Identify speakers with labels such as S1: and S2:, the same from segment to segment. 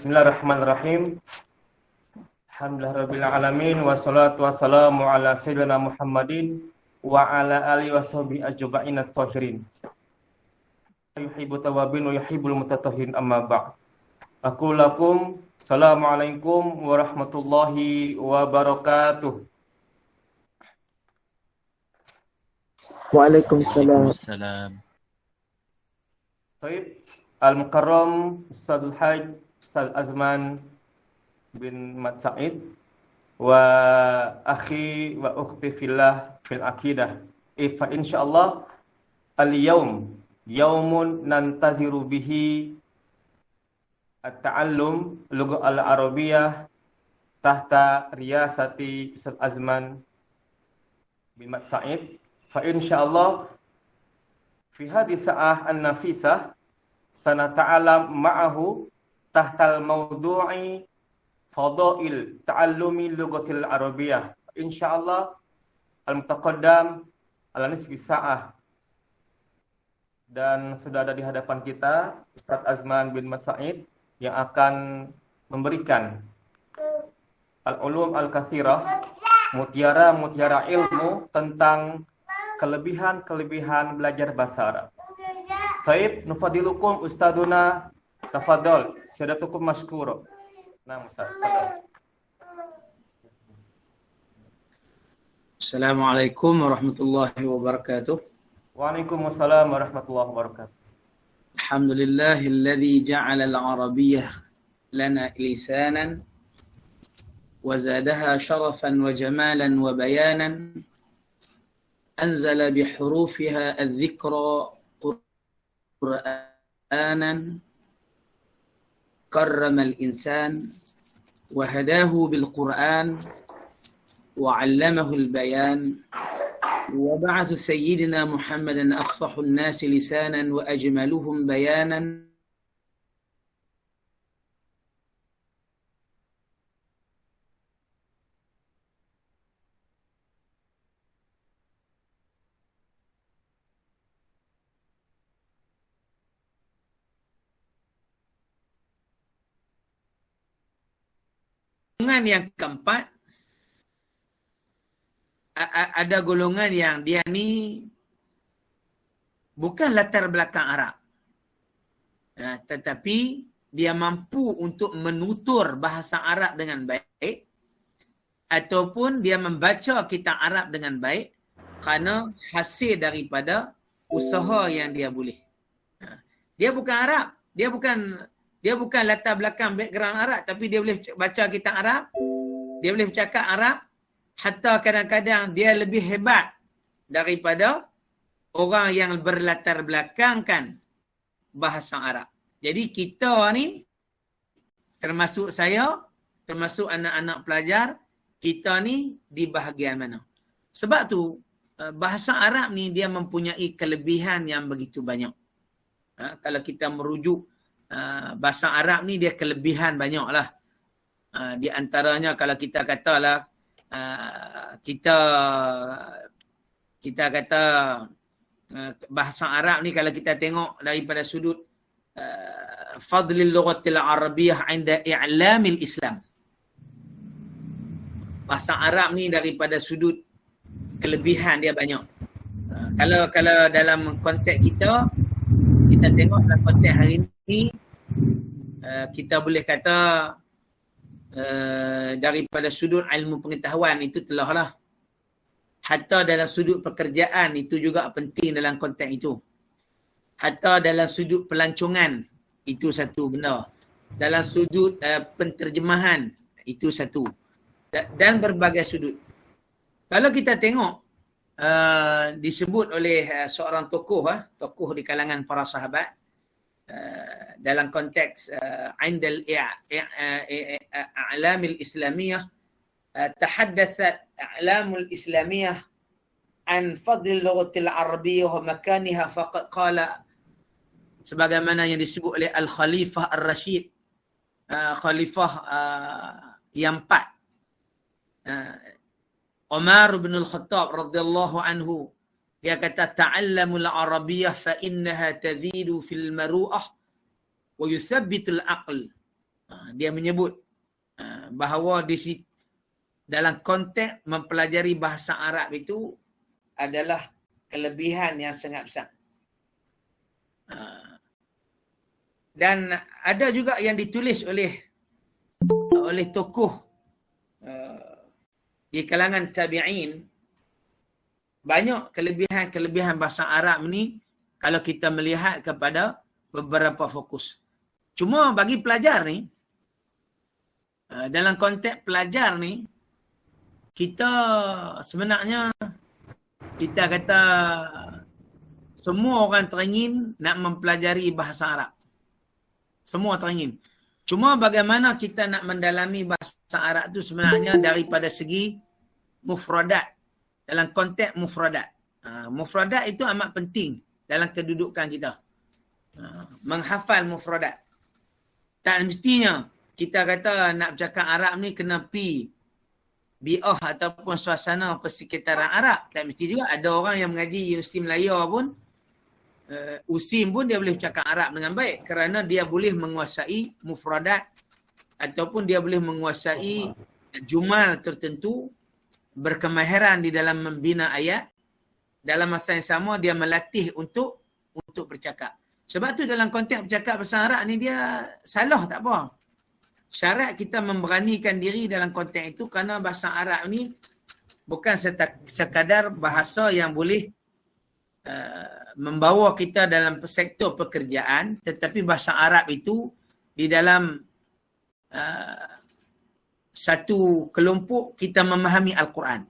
S1: Bismillahirrahmanirrahim. Alhamdulillahirabbil alamin wassalatu wassalamu ala sayyidina Muhammadin wa ala alihi washabihi ajma'in at-tahirin. Yuhibbu tawabin wa yuhibbul mutatahhirin amma ba'd. Aku lakum assalamualaikum warahmatullahi wabarakatuh.
S2: Waalaikumsalam.
S1: Baik, Al-Mukarram Ustadzul Hajj Ustadz Azman bin Mat Said wa akhi wa ukhti fillah fil aqidah. Fa insyaallah al-yawm yaumun nantaziru bihi at-ta'allum lugha al-arabiyyah tahta riyasati Ustadz Azman bin Mat Said. Fa insyaallah fi hadhihi sa'ah an-nafisah sanata'alam ma'ahu tahtal mawdu'i fadail ta'allumi lughatil arabiyyah. Insyaallah al-mutaqaddam ala nisbi sa'ah. Dan sudah ada di hadapan kita Ustadz Azman bin Masaid yang akan memberikan al-ulum al-katsirah, mutiara-mutiara ilmu tentang kelebihan-kelebihan belajar bahasa Arab. Taib, nufadilukum ustaduna, tafadhol, syadatukum mashkura. Nah, Ustaz, tafadhol.
S2: Assalamualaikum warahmatullahi wabarakatuh.
S1: Waalaikumsalam warahmatullahi wabarakatuh.
S2: Alhamdulillahilladzi ja'ala al-arabiyyah lana lisanan wa zadaha sharafan wa jamalan wa bayanan. أنزل بحروفها الذكرى قرآنا كرم الإنسان وهداه بالقرآن وعلمه البيان وبعث سيدنا محمدا أفصح الناس لسانا وأجملهم بيانا golongan yang keempat, ada golongan yang dia ni bukan latar belakang Arab, tetapi dia mampu untuk menutur bahasa Arab dengan baik ataupun dia membaca kitab Arab dengan baik kerana hasil daripada usaha yang dia boleh. Dia bukan Arab, dia bukan latar belakang background Arab, tapi dia boleh baca kitab Arab, dia boleh bercakap Arab, hatta kadang-kadang dia lebih hebat daripada orang yang berlatar belakangkan bahasa Arab. Jadi kita ni, termasuk saya, termasuk anak-anak pelajar, kita ni di bahagian mana? Sebab tu, bahasa Arab ni dia mempunyai kelebihan yang begitu banyak. Kalau kita merujuk bahasa Arab ni dia kelebihan banyak lah. Di antaranya kalau kita katalah kita kata bahasa Arab ni kalau kita tengok daripada sudut fadlil lughatil arabiyyah 'inda i'lamil Islam. Bahasa Arab ni daripada sudut kelebihan dia banyak. Kalau dalam konteks kita tengok dalam konteks hari ni, kita boleh kata daripada sudut ilmu pengetahuan itu telah lah. Hatta dalam sudut pekerjaan itu juga penting dalam konteks itu. Hatta dalam sudut pelancongan itu satu benda. Dalam sudut penterjemahan itu satu. Dan berbagai sudut. Kalau kita tengok disebut oleh seorang tokoh di kalangan para sahabat dalam konteks indal a'lamil islamiyah tahaddathat a'lamul islamiyah an fadl lughatil arabiyyah wa makaniha faqad qala, sebagaimana yang disebut oleh Al-Khalifah Ar-Rashid, Khalifah yang 4, Umar bin Al-Khattab radhiyallahu anhu, dia kata ta'allamul arabiyyah fa innaha tazidu fil maru'ah wa yuthabbitul aql. Dia menyebut bahawa dalam konteks mempelajari bahasa Arab itu adalah kelebihan yang sangat besar. Dan ada juga yang ditulis oleh tokoh di kalangan tabi'in, banyak kelebihan bahasa Arab ni kalau kita melihat kepada beberapa fokus. Cuma bagi pelajar ni, dalam konteks pelajar ni, kita sebenarnya kita kata semua orang teringin nak mempelajari bahasa Arab. Semua teringin. Cuma bagaimana kita nak mendalami bahasa Arab tu sebenarnya daripada segi mufradat. Dalam konteks mufradat. Mufradat itu amat penting dalam kedudukan kita. Menghafal mufradat. Tak mestinya kita kata nak bercakap Arab ni kena pi bi'ah ataupun suasana persekitaran Arab. Tak mesti juga. Ada orang yang mengaji Universiti Melaya pun, USIM pun dia boleh bercakap Arab dengan baik kerana dia boleh menguasai mufradat ataupun dia boleh menguasai jumal tertentu, berkemahiran di dalam membina ayat. Dalam masa yang sama dia melatih untuk bercakap. Sebab tu dalam konteks bercakap bahasa Arab ni dia salah tak apa. Syarat kita memberanikan diri dalam konteks itu kerana bahasa Arab ni bukan sekadar bahasa yang boleh membawa kita dalam sektor pekerjaan, tetapi bahasa Arab itu di dalam satu kelompok kita memahami Al-Quran.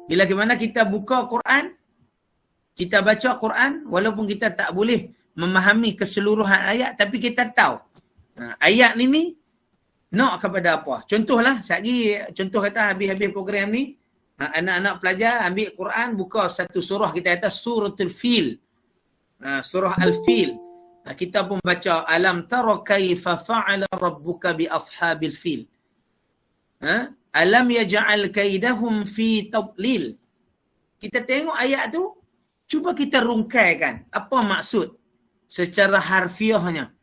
S2: Bila mana kita buka Quran, kita baca Quran, walaupun kita tak boleh memahami keseluruhan ayat, tapi kita tahu ayat ni nak kepada apa. Contohlah, contoh kata habis-habis program ni, anak-anak pelajar ambil Quran, buka satu surah, kita kata suratul Fil. Surah Al-Fil. Kita pun baca, alam tara kaifa fa'ala rabbuka bi ashabil fil. Alam yaj'al kaidahum fi tadlil. Kita tengok ayat tu, cuba kita rungkaikan apa maksud secara harfiahnya.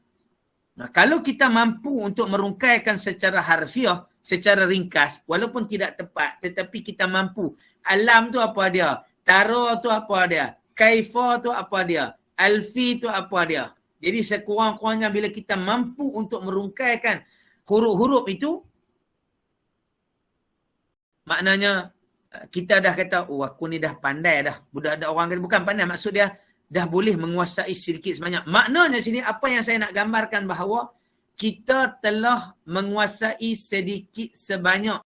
S2: Kalau kita mampu untuk merungkaikan secara harfiah, secara ringkas, walaupun tidak tepat, tetapi kita mampu. Alam tu apa dia? Tara tu apa dia? Kaifa tu apa dia? Alfi tu apa dia? Jadi sekurang-kurangnya bila kita mampu untuk merungkaikan huruf-huruf itu, maknanya kita dah kata, oh aku ni dah pandai dah. Ada orang kata, bukan pandai, maksud dia dah boleh menguasai sedikit sebanyak. Maknanya sini apa yang saya nak gambarkan bahawa kita telah menguasai sedikit sebanyak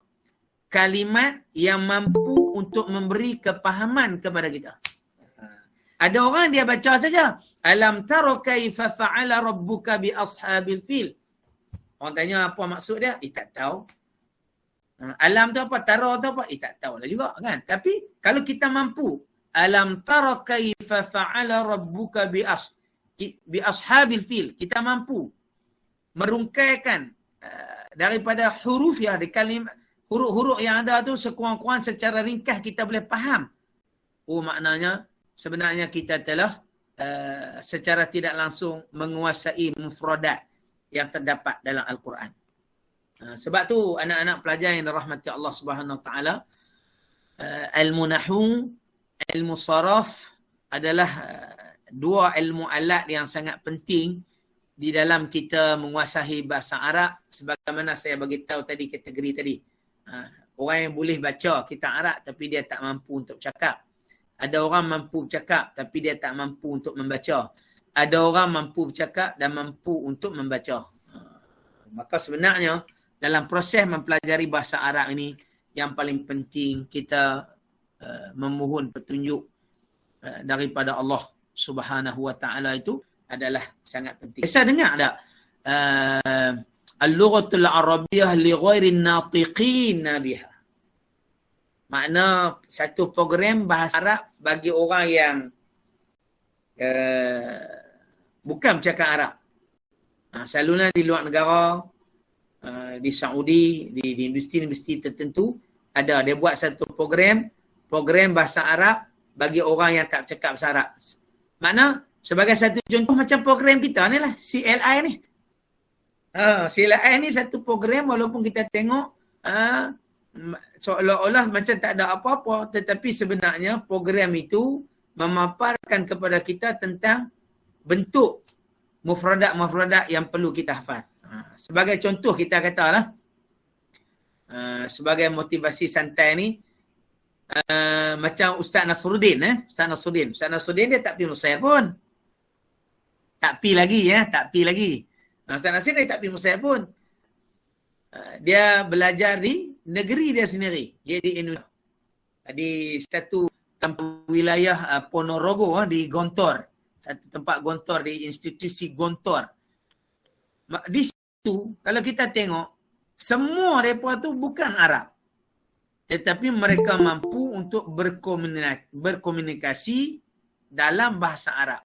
S2: kalimat yang mampu untuk memberi kepahaman kepada kita. Ada orang dia baca saja, alam tara kaifa fa'ala rabbuka bi ashabil fil. Orang tanya apa maksud dia? Tak tahu. Alam tu apa? Tara tu apa? Tak tahu lah juga kan. Tapi kalau kita mampu, alam tara kaifa fa'ala rabbuka bi ashabil fil. Kita mampu merungkaikan daripada huruf ya, di kalimat huruf-huruf yang ada tu sekurang-kurang secara ringkas kita boleh faham. Oh maknanya sebenarnya kita telah secara tidak langsung menguasai mufradat yang terdapat dalam Al-Quran. Sebab tu anak-anak pelajar yang dirahmati Allah Subhanahu Wa Taala, ilmu nahwu, ilmu saraf adalah dua ilmu alat yang sangat penting di dalam kita menguasai bahasa Arab. Sebagaimana saya bagi tahu tadi kategori tadi. Orang yang boleh baca kitab Arab tapi dia tak mampu untuk cakap. Ada orang mampu bercakap tapi dia tak mampu untuk membaca. Ada orang mampu bercakap dan mampu untuk membaca. Maka sebenarnya dalam proses mempelajari bahasa Arab ini, yang paling penting kita memohon petunjuk daripada Allah Subhanahu Wa Taala itu adalah sangat penting. Saya dengar tak? Al-lughatul arabiyyah li ghairin natiqin biha. Makna satu program bahasa Arab bagi orang yang bukan bercakap Arab. Selalunya di luar negara, di Saudi, di universiti-universiti tertentu, ada dia buat satu program bahasa Arab bagi orang yang tak bercakap bahasa Arab. Makna sebagai satu contoh macam program kita ni lah, CLI ni. CLI ni satu program walaupun kita tengok seolah-olah macam tak ada apa-apa, tetapi sebenarnya program itu memaparkan kepada kita tentang bentuk mufradat-mufradat yang perlu kita hafaz. Sebagai contoh kita katalah, sebagai motivasi santai ni, macam Ustaz Nasruddin, Ustaz Nasruddin dia tak pergi Mesir pun. Tak pi lagi. Ustaz Nasruddin dia tak pergi Mesir pun. Dia belajar di negeri dia sendiri, iaitu Indonesia. Di satu tempat wilayah Ponorogo, di Gontor. Satu tempat Gontor, di institusi Gontor. Di situ, kalau kita tengok, semua mereka tu bukan Arab. Tetapi mereka mampu untuk berkomunikasi dalam bahasa Arab.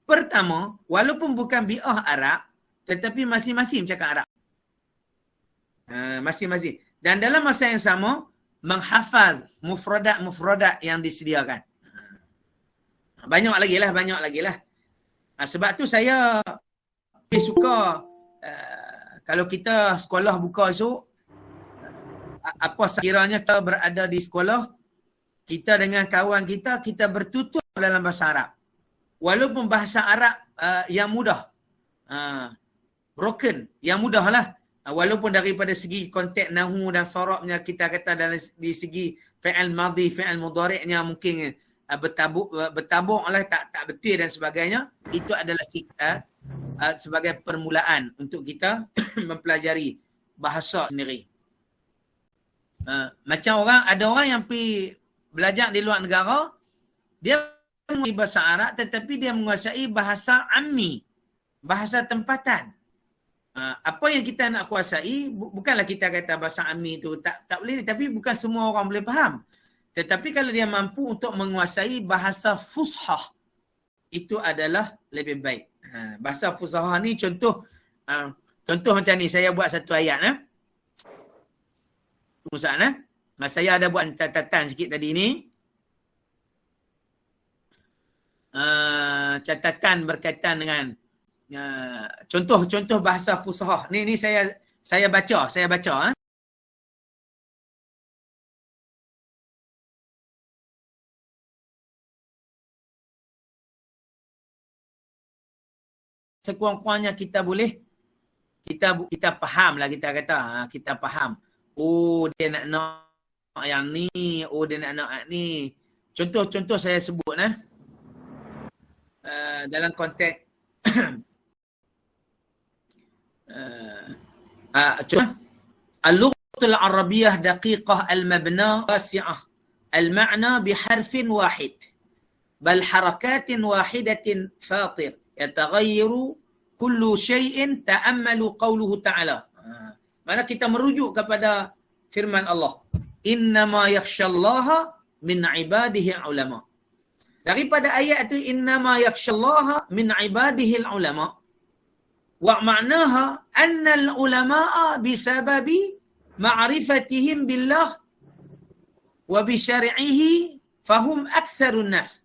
S2: Pertama, walaupun bukan bi'ah Arab, tetapi masing-masing cakap Arab. Masing-masing. Dan dalam masa yang sama, menghafaz mufradat-mufradat yang disediakan. Banyak lagi lah. Sebab tu saya suka, kalau kita sekolah buka esok, apa sekiranya kita berada di sekolah, kita dengan kawan kita bertutur dalam bahasa Arab. Walaupun bahasa Arab yang mudah, broken, yang mudah lah. Walaupun daripada segi konteks nahu dan sorabnya kita kata dari segi fi'il madhi, fi'il mudhari'nya mungkin bertabung lah, tak betul dan sebagainya. Itu adalah sebagai permulaan untuk kita mempelajari bahasa sendiri. Macam ada orang yang pergi belajar di luar negara, dia menguasai bahasa Arab tetapi dia menguasai bahasa ammi, bahasa tempatan. Apa yang kita nak kuasai, bukanlah kita kata bahasa ammi tu tak boleh, tapi bukan semua orang boleh faham. Tetapi kalau dia mampu untuk menguasai bahasa fushah, itu adalah lebih baik. Bahasa fushah ni contoh macam ni, saya buat satu ayat. Saya ada buat catatan sikit tadi ni. Catatan berkaitan dengan contoh bahasa fushah. Ni saya baca. Sekurang-kurangnya kita boleh, kita faham lah, kita kata kita faham. Oh, dia nak yang ni, dia nak ni. Contoh saya sebut dalam konteks al-lughatul arabiyyah daqiqah al-mabna wasi'ah al-ma'na biharfin wahid bal harakatin wahidatin fatir yataghayyaru kullu shay'in ta'ammalu qawluhu ta'ala. Mana kita merujuk kepada firman Allah, innama yakhshallaha min ibadihi ulama. Daripada ayat itu, innama yakhshallaha min ibadihi ulama, wa ma'naha anna al-ulama'a bisababi ma'rifatihim billah wa bi syari'ihi fahum aktsarun nas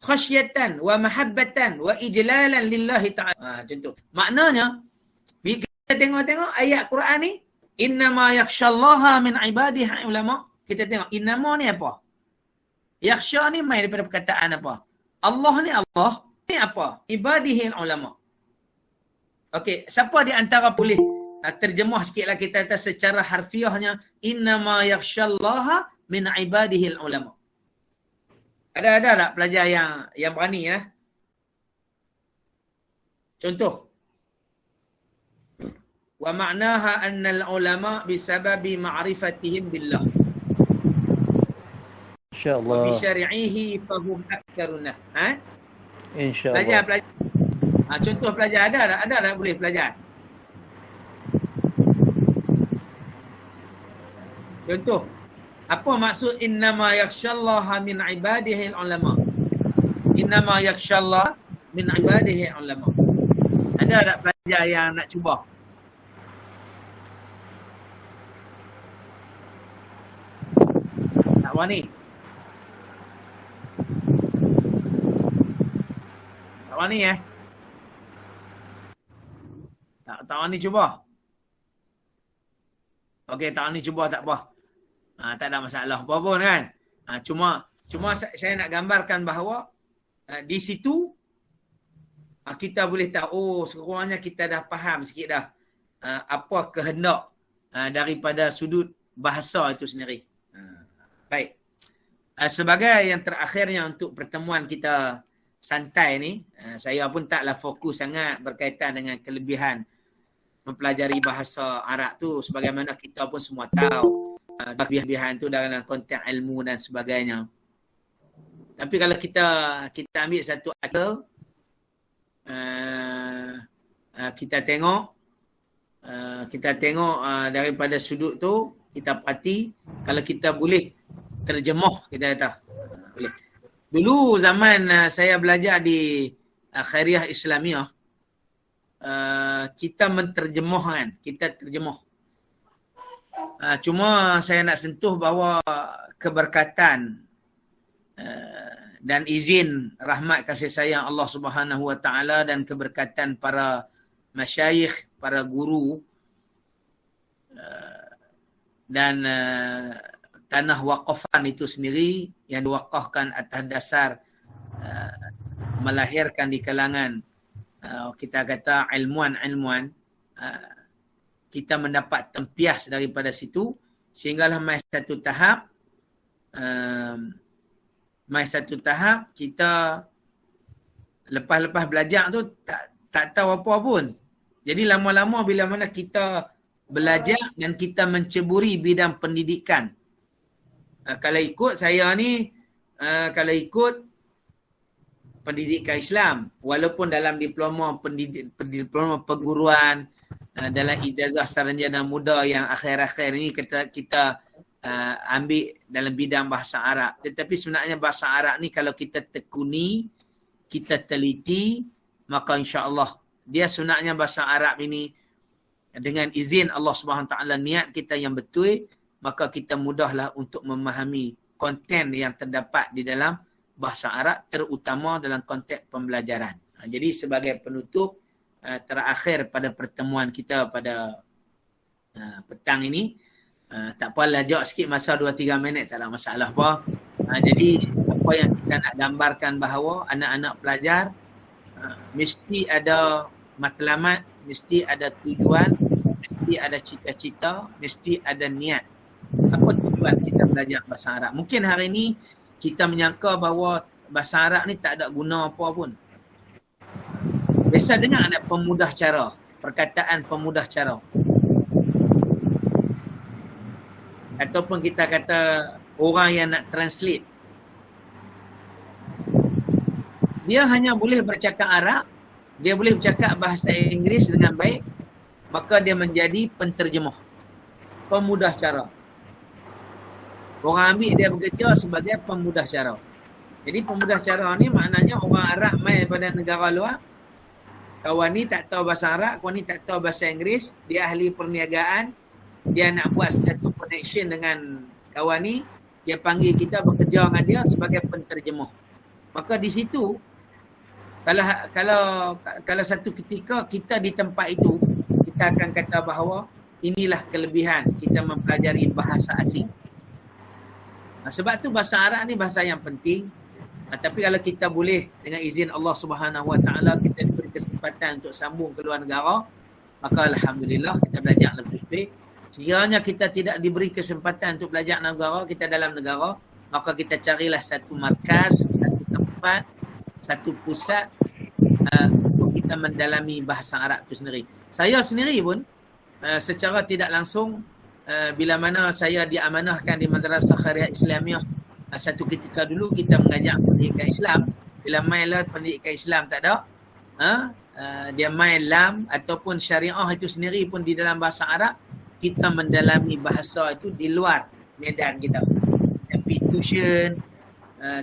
S2: khasyatan wa mahabbatan wa ijlalan lillahi ta'ala. Contoh. Maknanya, kita tengok ayat Quran ni, innama yakhshallaha min ibadihi ulama. Kita tengok innama ni apa? Yakhsha ni main daripada perkataan apa? Allah ni apa? Ibadihi ulama. Okey, siapa di antara boleh terjemah sikitlah kita kata secara harfiahnya, innama yakhshallaha min ibadihi ulama. Ada tak pelajar yang berani Contoh. Wa ma'naha anna al-ulama bisababi ma'rifatihim billah. InsyaAllah. Wa bi syari'ihi fahum aktsarun nas. InsyaAllah. Pelajar. Contoh pelajar ada tak boleh pelajar? Contoh. Apa maksud innama yakhshallaha min ibadihi ulama? Innama yakhshallaha min ibadihi ulama. Ada tak pelajar yang nak cuba? Tak wani. Tak tahun ni cuba. Okey, tahun ni cuba tak apa. Tak ada masalah apa pun kan. Cuma saya nak gambarkan bahawa di situ kita boleh tahu, sekurang-kurangnya kita dah faham sikit dah apa kehendak daripada sudut bahasa itu sendiri. Baik. Sebagai yang terakhirnya untuk pertemuan kita santai ni, saya pun taklah fokus sangat berkaitan dengan kelebihan mempelajari bahasa Arab tu, sebagaimana kita pun semua tahu kelebihan tu dalam konteks ilmu dan sebagainya. Tapi kalau kita ambil satu artikel, kita tengok daripada sudut tu, kita perhati kalau kita boleh terjemah, kita kata boleh. Dulu zaman saya belajar di Khairiyah Islamiah, kita menterjemahkan, kita terjemah. Cuma saya nak sentuh bahawa keberkatan dan izin rahmat kasih sayang Allah Subhanahu Wa Taala dan keberkatan para masyayikh, para guru dan tanah waqafan itu sendiri yang diwakafkan atas dasar melahirkan di kalangan kita kata ilmuan, kita mendapat tempias daripada situ, sehinggalah mai satu tahap kita lepas belajar tu tak tahu apa pun. Jadi lama-lama bila mana kita belajar dan kita menceburi bidang pendidikan, kalau ikut saya ni, kalau ikut pendidikan Islam, walaupun dalam diploma diploma perguruan, dalam ijazah sarjana muda yang akhir-akhir ni kita ambil dalam bidang bahasa Arab. Tetapi sebenarnya bahasa Arab ni kalau kita tekuni, kita teliti, maka insya-Allah dia sebenarnya bahasa Arab ini dengan izin Allah Subhanahu Taala, niat kita yang betul, maka kita mudahlah untuk memahami konten yang terdapat di dalam bahasa Arab, terutama dalam konteks pembelajaran. Jadi sebagai penutup terakhir pada pertemuan kita pada petang ini, tak apalah, jauh sikit masa 2-3 minit, tak ada masalah apa. Jadi apa yang kita nak gambarkan bahawa anak-anak pelajar mesti ada matlamat, mesti ada tujuan, mesti ada cita-cita, mesti ada niat. Apa tujuan kita belajar bahasa Arab? Mungkin hari ini kita menyangka bahawa bahasa Arab ni tak ada guna apa pun. Biasa dengar ada pemudah cara, perkataan pemudah cara. Ataupun kita kata orang yang nak translate, dia hanya boleh bercakap Arab, dia boleh bercakap bahasa Inggeris dengan baik, maka dia menjadi penterjemah, pemudah cara. Orang ambil dia bekerja sebagai pemudah cara. Jadi pemudah cara ni maknanya orang Arab mai daripada negara luar, kawan ni tak tahu bahasa Arab, kawan ni tak tahu bahasa Inggeris, dia ahli perniagaan, dia nak buat satu connection dengan kawan ni, dia panggil kita bekerja dengan dia sebagai penterjemah. Maka di situ kalau satu ketika kita di tempat itu, kita akan kata bahawa inilah kelebihan kita mempelajari bahasa asing. Sebab tu bahasa Arab ni bahasa yang penting. Tapi kalau kita boleh dengan izin Allah Subhanahu Wa Taala kita diberi kesempatan untuk sambung ke luar negara, maka alhamdulillah kita belajar lebih baik. Sekiranya kita tidak diberi kesempatan untuk belajar negara, kita dalam negara, maka kita carilah satu markas, satu tempat, satu pusat untuk kita mendalami bahasa Arab itu sendiri. Saya sendiri pun secara tidak langsung, bila mana saya diamanahkan di Madrasah Khairiyah Islamiah, satu ketika dulu kita mengajar pendidikan Islam. Bila mainlah pendidikan Islam tak ada, dia main lam ataupun syariah itu sendiri pun di dalam bahasa Arab, kita mendalami bahasa itu di luar medan kita. Tapi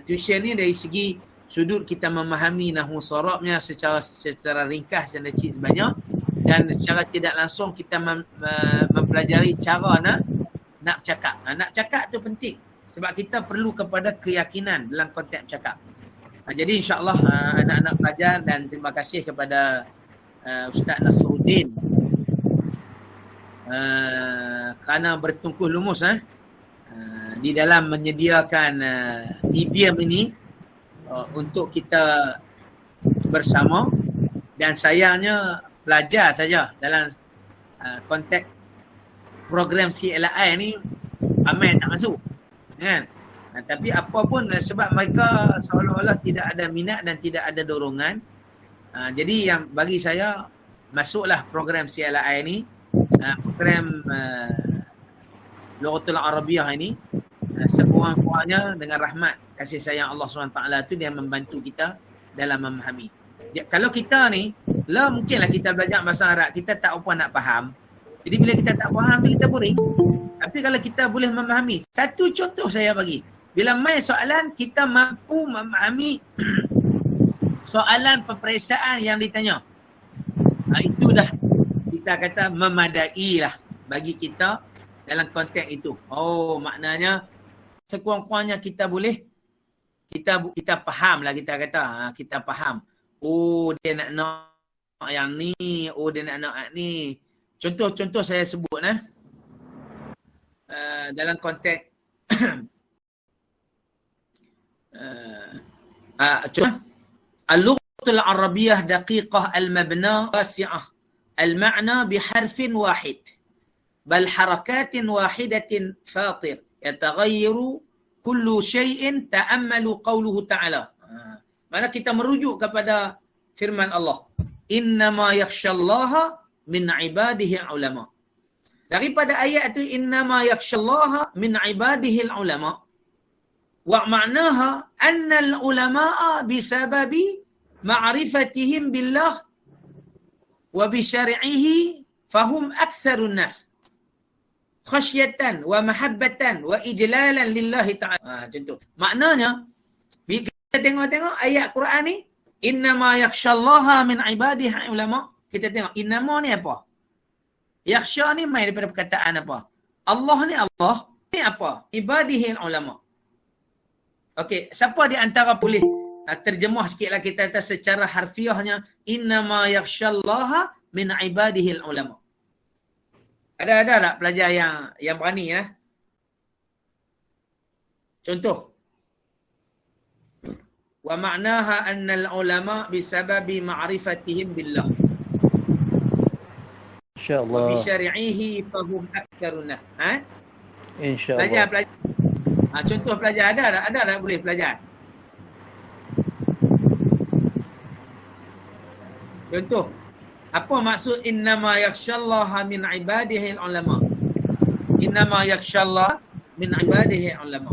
S2: tuition ni dari segi sudut kita memahami nahwu sarabnya secara ringkas dan kecil sebanyak, dan secara tidak langsung kita mempelajari cara nak cakap. Nak cakap tu penting sebab kita perlu kepada keyakinan dalam konteks cakap. Jadi insya-Allah anak-anak pelajar, dan terima kasih kepada Ustaz Nasruddin kerana bertungkus lumus di dalam menyediakan idiom ini untuk kita bersama, dan sayangnya pelajar saja dalam konteks program CLI ni ramai tak masuk kan. Tapi apa pun sebab mereka seolah-olah tidak ada minat dan tidak ada dorongan, jadi yang bagi saya masuklah program CLI ni, program Lughatul Arabiah ini, sekurang-kurangnya dengan rahmat kasih sayang Allah SWT tu dia membantu kita dalam memahami. Kalau kita ni mungkinlah kita belajar bahasa Arab, kita tak apa nak faham. Jadi bila kita tak faham, kita boring. Tapi kalau kita boleh memahami, satu contoh saya bagi. Bila main soalan, kita mampu memahami soalan peperiksaan yang ditanya. Itu dah kita kata memadai lah bagi kita dalam konteks itu. Oh, maknanya sekurang-kurangnya kita boleh, kita faham lah, kita kata. Kita faham. Oh, dia nak yang ni. Oh, dia nak ni. Contoh-contoh saya sebut dalam konteks al-lughatul arabiyyah daqiqah al-mabna wasi'ah al-ma'na biharfin wahid bal harakatin wahidatin fatir yataghayyaru kullu syai'in ta'ammalu qawluhu ta'ala. Mana kita merujuk kepada firman Allah, innama yakhshallaha min ibadihi ulama. Daripada ayat itu, innama yakhshallaha min ibadihi ulama, wa ma'naha anna al-ulama'a bisababi ma'rifatihim billah wa bi syari'ihi fahum aktsarun nas khasyatan wa mahabbatan wa ijlalan lillahi ta'ala. Contoh. Maknanya, bila kita tengok ayat Quran ni, innama yakhshallaha min ibadihi ulama, kita tengok innama ni apa? Yakhsha ni main daripada perkataan apa? Allah ni apa? Ibadihi ulama. Okey, siapa di antara boleh terjemah sikitlah kita kata secara harfiahnya, innama yakhshallaha min ibadihi ulama. Ada tak pelajar yang berani Contoh. Wa ma'naha annal ulama bisababi ma'rifatihim billah.
S3: InsyaAllah.
S2: Wa bi syari'ihi fahum aktsarun.
S3: InsyaAllah.
S2: Pelajar. Contoh pelajar ada tak boleh pelajar? Contoh. Apa maksud innama yakhshallaha min ibadihi ulama? Innama yakhshallaha min ibadihi ulama.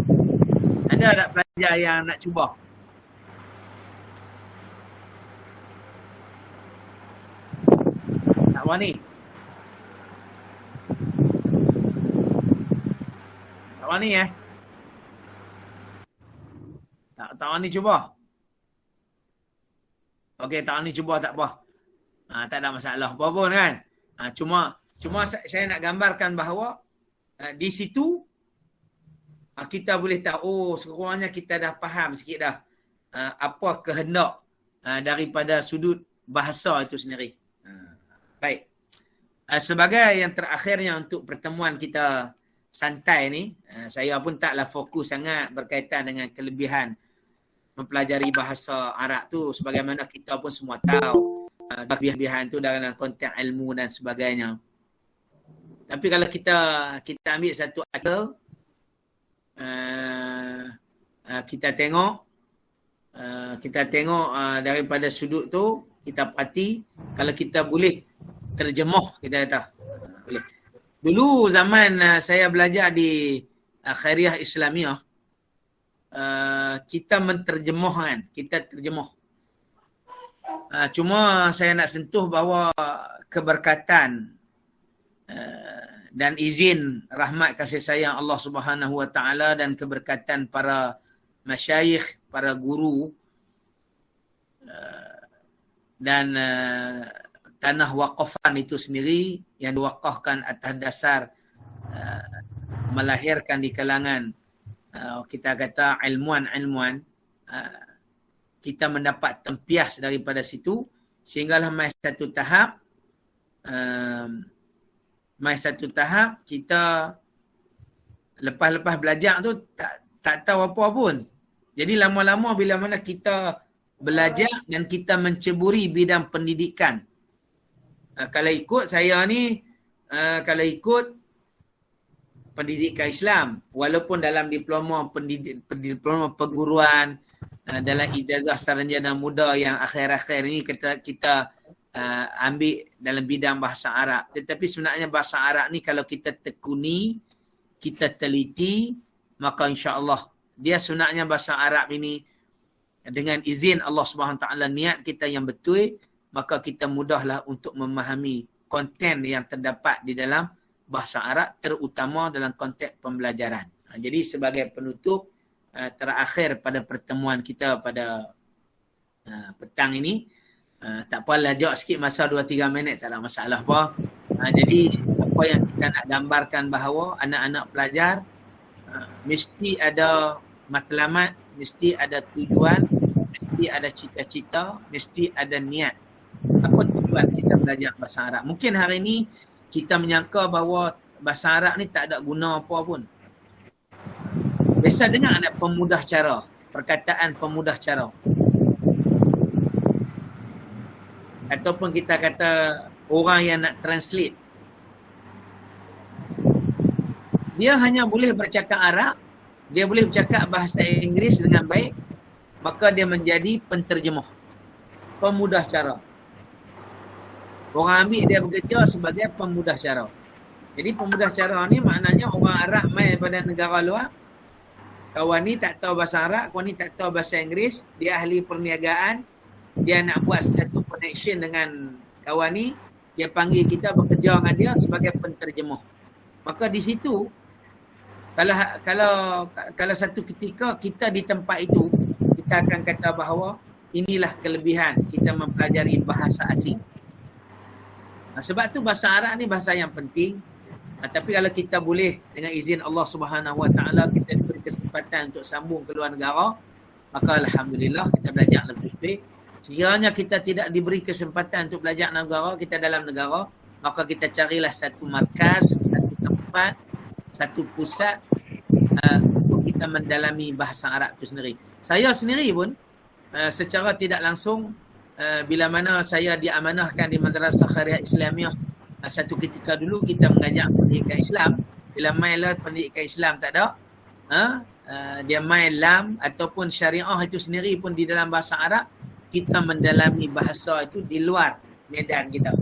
S2: Ada tak pelajar yang nak cuba? Tak wani. Tak wani Tak wani cuba. Okey, tak wani cuba tak apa. Tak ada masalah apa pun kan. Cuma saya nak gambarkan bahawa di situ kita boleh tahu, sekurang-kurangnya kita dah faham sikit dah apa kehendak daripada sudut bahasa itu sendiri. Baik. Sebagai yang terakhirnya untuk pertemuan kita santai ni, saya pun taklah fokus sangat berkaitan dengan kelebihan mempelajari bahasa Arab tu, sebagaimana kita pun semua tahu kelebihan tu dalam konteks ilmu dan sebagainya. Tapi kalau kita ambil satu artikel, kita tengok daripada sudut tu, kita perhati, kalau kita boleh terjemah, kita kata boleh. Dulu zaman saya belajar di Khairiyah Islamiah, kita menterjemahkan, kita terjemah. Cuma saya nak sentuh bahawa keberkatan dan izin rahmat kasih sayang Allah Subhanahu Wa Taala dan keberkatan para masyayikh, para guru dan tanah waqafan itu sendiri yang diwakafkan atas dasar melahirkan di kalangan kita kata ilmuan, kita mendapat tempias daripada situ, sehinggalah mai satu tahap mai satu tahap kita lepas-lepas belajar tu tak tahu apa pun. Jadi lama-lama bila mana kita belajar dan kita menceburi bidang pendidikan. Kalau ikut saya ni, kalau ikut pendidikan Islam, walaupun dalam diploma diploma perguruan, dalam ijazah sarjana muda yang akhir-akhir ini kita ambil dalam bidang bahasa Arab. Tetapi sebenarnya bahasa Arab ni kalau kita tekuni, kita teliti, maka insya-Allah dia sebenarnya bahasa Arab ini dengan izin Allah Subhanahu Wa Taala, niat kita yang betul, maka kita mudahlah untuk memahami konten yang terdapat di dalam bahasa Arab, terutama dalam konteks pembelajaran. Jadi sebagai penutup terakhir pada pertemuan kita pada petang ini, tak apalah, jauh sikit masa 2-3 minit, tak ada masalah apa. Jadi apa yang kita nak gambarkan bahawa anak-anak pelajar mesti ada matlamat, mesti ada tujuan, mesti ada cita-cita, mesti ada niat. Apa tujuan kita belajar bahasa Arab? Mungkin hari ini kita menyangka bahawa bahasa Arab ni tak ada guna apa pun. Biasa dengar ada pemudah cara, perkataan pemudah cara. Ataupun kita kata orang yang nak translate. Dia hanya boleh bercakap Arab, dia boleh bercakap bahasa Inggeris dengan baik, maka dia menjadi penterjemah, pemudah cara. Orang ambil dia bekerja sebagai pemudah cara. Jadi pemudah cara ni maknanya orang Arab mai daripada negara luar, kawan ni tak tahu bahasa Arab, kawan ni tak tahu bahasa Inggeris, dia ahli perniagaan, dia nak buat satu connection dengan kawan ni, dia panggil kita bekerja dengan dia sebagai penterjemah. Maka di situ kalau satu ketika kita di tempat itu, kita akan kata bahawa inilah kelebihan kita mempelajari bahasa asing. Sebab tu bahasa Arab ni bahasa yang penting. Tapi kalau kita boleh dengan izin Allah Subhanahu Wa Taala kita diberi kesempatan untuk sambung ke luar negara, maka alhamdulillah kita belajar lebih baik. Sekiranya kita tidak diberi kesempatan untuk belajar negara, kita dalam negara, maka kita carilah satu markas, satu tempat, satu pusat untuk kita mendalami bahasa Arab itu sendiri. Saya sendiri pun secara tidak langsung bila mana saya diamanahkan di Madrasah Khariah Islamiah, satu ketika dulu kita mengajar pendidikan Islam. Bila mainlah pendidikan Islam tak ada, dia main lam ataupun syariah itu sendiri pun di dalam bahasa Arab, kita mendalami bahasa itu di luar medan kita.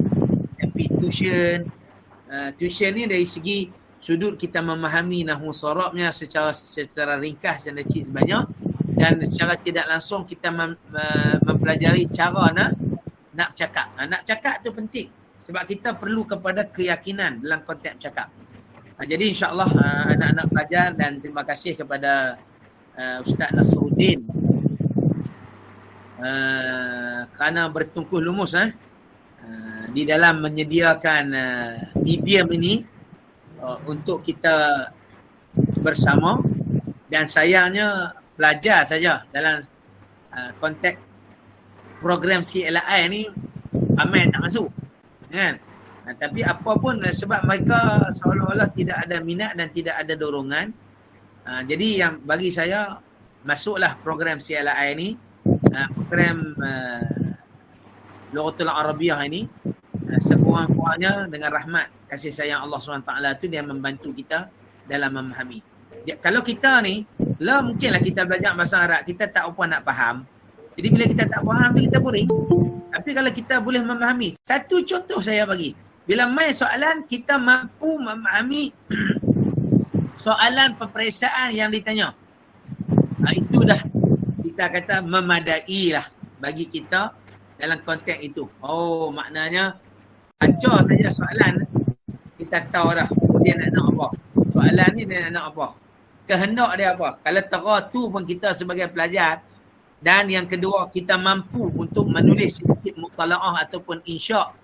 S2: Tapi tuition ni dari segi sudut kita memahami nahwu sarabnya secara ringkas dan lecit banyak, dan secara tidak langsung kita mempelajari cara nak cakap. Nak cakap tu penting sebab kita perlu kepada keyakinan dalam konteks cakap. Jadi insya-Allah anak-anak pelajar, dan terima kasih kepada Ustaz Nasruddin kerana bertungkuh lumus di dalam menyediakan medium ini untuk kita bersama. Dan sayangnya pelajar saja dalam konteks program CLI ni ramai tak masuk, kan? Tapi apa pun sebab mereka seolah-olah tidak ada minat dan tidak ada dorongan. Jadi yang bagi saya, masuklah program CLI ni, program Lughatul Arabiah ini, sekurang-kurangnya dengan rahmat kasih sayang Allah SWT tu dia membantu kita dalam memahami. Kalau kita ni, mungkinlah kita belajar bahasa Arab, kita tak apa nak faham. Jadi bila kita tak faham, kita boring. Tapi kalau kita boleh memahami, satu contoh saya bagi. Bila main soalan, kita mampu memahami soalan peperiksaan yang ditanya. Itu dah kita kata memadai lah bagi kita dalam konteks itu. Oh, maknanya baca saja soalan, kita tahu dah dia nak apa. Soalan ni dia nak apa. Kehendak dia apa. Kalau tera tu pun kita sebagai pelajar. Dan yang kedua, kita mampu untuk menulis sedikit mutala'ah ataupun insya'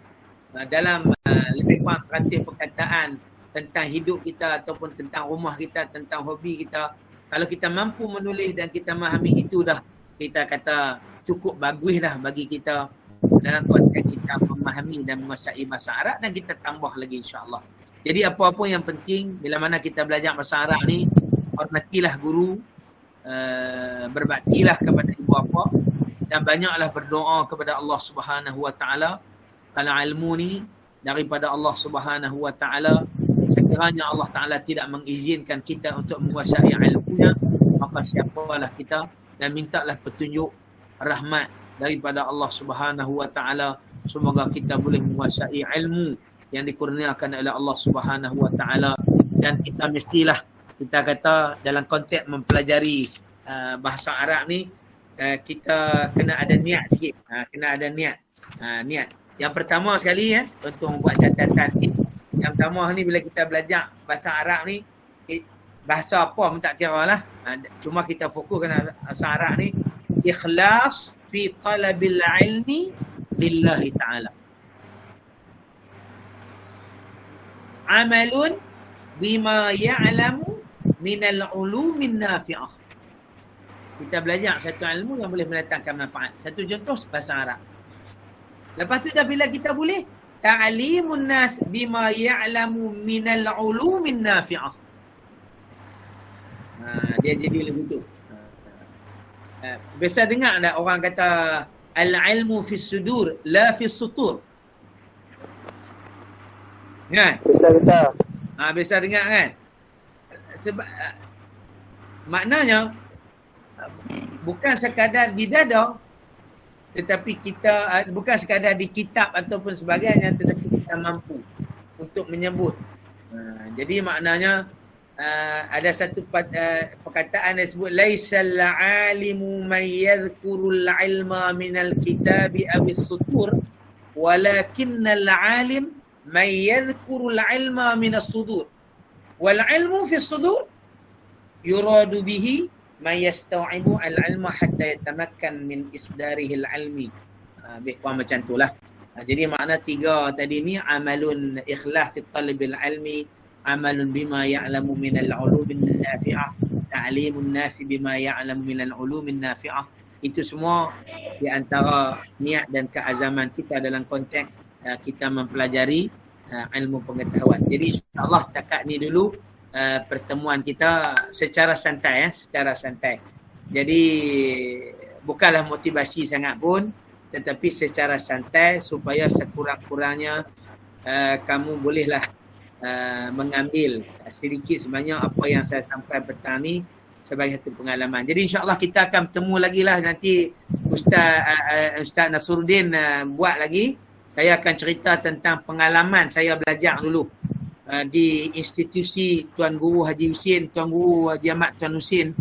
S2: dalam lebih kurang 100 perkataan tentang hidup kita ataupun tentang rumah kita, tentang hobi kita. Kalau kita mampu menulis dan kita memahami itu dah, kita kata cukup bagus dah bagi kita dalam konteks kita memahami dan menguasai bahasa Arab, dan kita tambah lagi insya-Allah. Jadi apa-apa yang penting bila mana kita belajar bahasa Arab ni, hormatilah guru, berbaktilah kepada ibu bapa dan banyaklah berdoa kepada Allah Subhanahu wa taala. Kalau ilmu ni daripada Allah Subhanahu wa taala, sekiranya Allah taala tidak mengizinkan kita untuk menguasai ilmunya, maka siapalah kita, dan mintalah petunjuk rahmat daripada Allah Subhanahu wa taala. Semoga kita boleh menguasai ilmu yang dikurniakan oleh Allah Subhanahu wa taala, dan kita mestilah, kita kata dalam konteks mempelajari bahasa Arab ni, kita kena ada niat sikit. Kena ada niat. Niat. Yang pertama sekali untuk membuat catatan ni. Yang pertama ni bila kita belajar bahasa Arab ni, bahasa apa pun tak kira lah. Cuma kita fokuskan bahasa Arab ni, ikhlas fi talabil ilmi lillahi ta'ala. Amalun bima ya'lamu minal ulumin nafi'ah. Kita belajar satu ilmu yang boleh mendatangkan manfaat. Satu contoh bahasa Arab. Lepas tu dah bila kita boleh ta'limun nas bima ya'lamu minal ulumin nafi'ah. Dia jadi lagu tu. Biasa dengar tak orang kata al-ilmu fis sudur la fis sutur. Kan?
S3: Besar-besar.
S2: Biasa dengar kan? Sebab maknanya bukan sekadar di dada, tetapi kita bukan sekadar di kitab ataupun sebagainya, tetapi kita mampu untuk menyebut. Jadi maknanya ada satu perkataan yang disebut laisal alimu man yadhkurul ilma minal kitabi awis sutur walakinnal alim man yadhkurul ilma minas sudur wal ilmu fis sudur yuradu bihi man yasta'ibu al ilma hatta yatamakkan min isdarihil ilmi. Lebih kurang macam itulah. Jadi makna tiga tadi ni, amalun ikhlas fi talabil ilmi, amalun bima ya'lamu minal ulumin nafi'ah, ta'limun nasi bima ya'lamu minal ulumin nafi'ah. Itu semua di antara niat dan keazaman kita dalam konteks kita mempelajari ilmu pengetahuan. Jadi insya-Allah takat ni dulu pertemuan kita secara santai secara santai. Jadi bukanlah motivasi sangat pun, tetapi secara santai supaya sekurang-kurangnya kamu bolehlah mengambil sedikit sebanyak apa yang saya sampaikan petang ni sebagai satu pengalaman. Jadi insya-Allah kita akan bertemu lagi lah nanti. Ustaz Nasruddin buat lagi. Saya akan cerita tentang pengalaman saya belajar dulu di institusi Tuan Guru Haji Husin, Tuan Guru Haji Ahmad Tuan Husin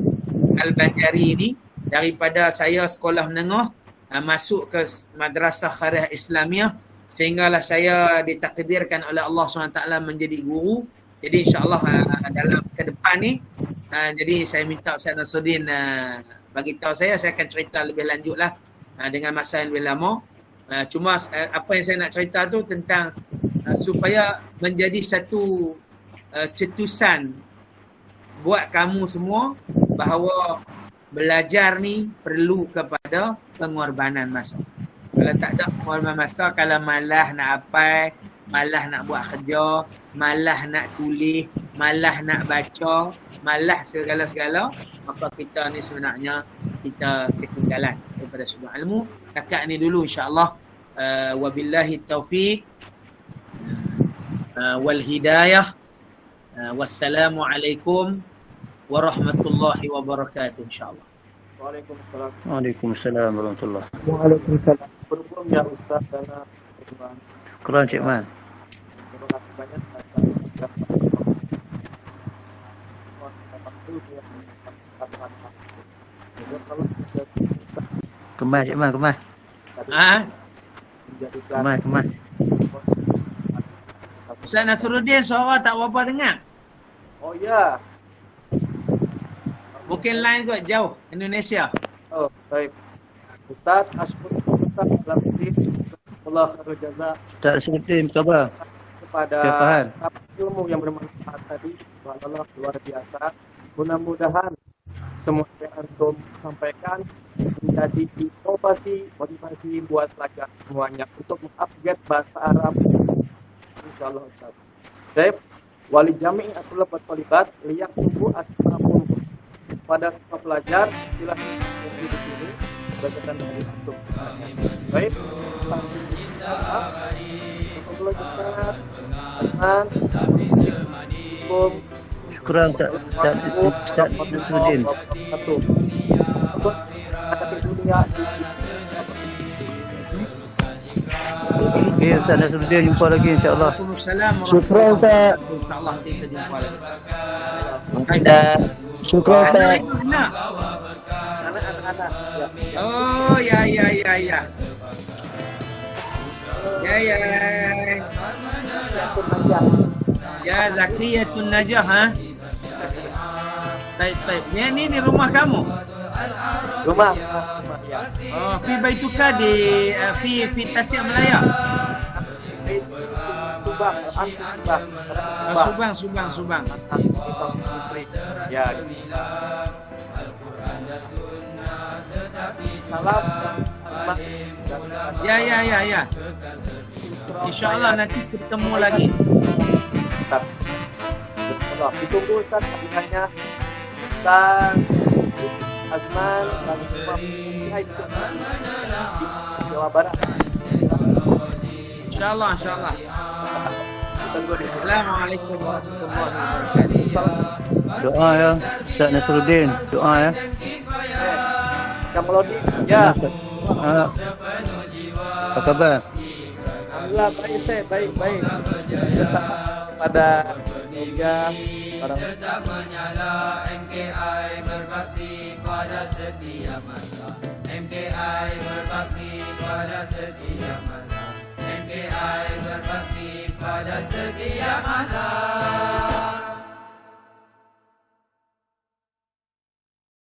S2: Al-Banjari ini. Daripada saya sekolah menengah masuk ke Madrasah Khariyah Islamiah, sehinggalah saya ditakdirkan oleh Allah SWT menjadi guru. Jadi insya-Allah dalam ke depan ni, jadi saya minta Ustaz Nasruddin bagi tahu saya akan cerita lebih lanjut lah dengan masa yang lebih lama. Cuma apa yang saya nak cerita tu tentang supaya menjadi satu cetusan buat kamu semua bahawa belajar ni perlu kepada pengorbanan masa. Kalau tak ada pengorbanan masa, kalau malah nak apa, malah nak buat kerja, malah nak tulis, malah nak baca, malah segala-segala, maka kita ni sebenarnya kita ketinggalan daripada sebuah ilmu. Takat ni dulu insya-Allah. Wabillahi taufiq wal hidayah. Wassalamualaikum warahmatullahi wabarakatuh insya-Allah.
S1: Waalaikumsalam.
S3: Waalaikumsalam warahmatullahi.
S1: Waalaikumsalam. Berhubung ya Ustaz dan Ikhwan.
S3: Syukran Cik Man.
S1: Terima kasih banyak atas
S3: Kemas Cik Man, kemas. Kemas.
S2: Ustaz Nasruddin suara tak berapa dengar.
S1: Oh ya.
S2: Mungkin line kot jauh Indonesia.
S1: Oh, baik. Ustaz, asyukur Ustaz dalam diri. Allah khairul jaza.
S3: Tak Nasruddin, apa khabar?
S1: Kepada staf ilmu yang bermanfaat tadi, subhanallah luar biasa. Mudah-mudahan semua yang antum sampaikan menjadi motivasi buat pelajar semuanya untuk mengupgrade bahasa Arab. Insyaallah Ustaz. Baik, wali jami' atulab wa talibat liyak tubuh asma'ul pada semua pelajar silakan di sini sebagai tanda untuk sebenarnya. Baik, Ustaz Hasan, Assalamualaikum.
S3: Syukran Ustaz Nasruddin.
S1: Untuk anak dunia
S3: Okey, Ustaz Nasruddin, jumpa lagi insya-Allah.
S2: Waalaikumsalam
S4: Syukran, Ustaz.
S2: InsyaAllah kita jumpa lagi.
S4: Syukran, Ustaz.
S2: Nak?
S1: anak-anak ya.
S2: Oh, ya. Ya. Ya, Zakiyatun Najah, ha? Baik. Ni rumah kamu?
S1: Rumah ya.
S2: Oh, fi baituka di fi Tasik Melaya.
S1: Subang,
S2: Subang.
S1: Istri. Ya. Salam dan
S2: Ya. InsyaAllah nanti ketemu lagi.
S1: Ustaz. Betul. Ditunggu Ustaz hadirnya Ustaz Azman dan semua pihak di Jawa Barat.
S2: InsyaAllah.
S1: Tunggu di sini.
S2: Assalamualaikum warahmatullahi wabarakatuh.
S3: Doa ya, Ustaz Nasruddin, doa ya.
S1: Kamelodi. Ya.
S3: Apa khabar?
S1: Alhamdulillah baik saya, baik. Pada semoga orang
S5: tetap menyala MKI berbakti pada setiap masa. MKI berbakti pada setiap masa. MKI berbakti pada setiap masa.